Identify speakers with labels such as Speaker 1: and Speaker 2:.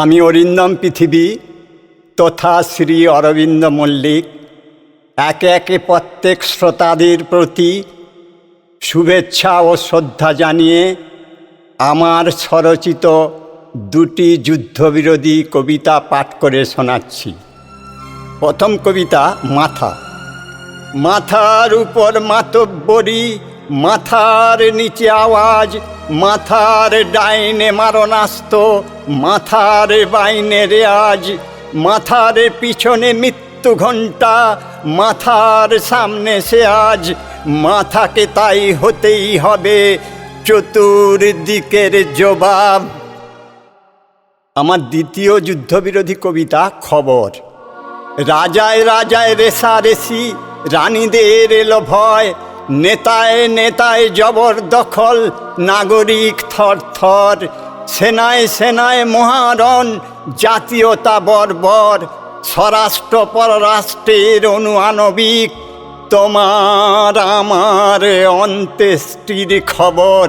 Speaker 1: আমি অরিন্দম পৃথিবী তথা শ্রী অরবিন্দ মল্লিক একে একে প্রত্যেক শ্রোতাদের প্রতি শুভেচ্ছা ও শ্রদ্ধা জানিয়ে আমার স্বরচিত দুটি যুদ্ধবিরোধী কবিতা পাঠ করে শোনাচ্ছি। প্রথম কবিতা মাথা। মাথার উপর মাতব্বরি, মাথার নিচে আওয়াজ, মাথার ডাইনে মারণাস্ত, মাথার বাইনে রেয়াজ, মাথার পিছনে মৃত্যু ঘণ্টা, মাথার সামনে সে আজ, মাথাকে তাই হতেই হবে চতুর্দিকের জবাব। আমার দ্বিতীয় যুদ্ধবিরোধী কবিতা খবর। রাজায় রাজায় রেষারেষি, রানীদের এলো ভয়, নেতায় নেতায় জবরদখল, নাগরিক থরথর, সেনায় সেনায় মহারণ, জাতীয়তা বর্বর, স্বরাষ্ট্র পররাষ্ট্রের অনুআণবিক, তোমার আমার অন্ত্যেষ্টির খবর।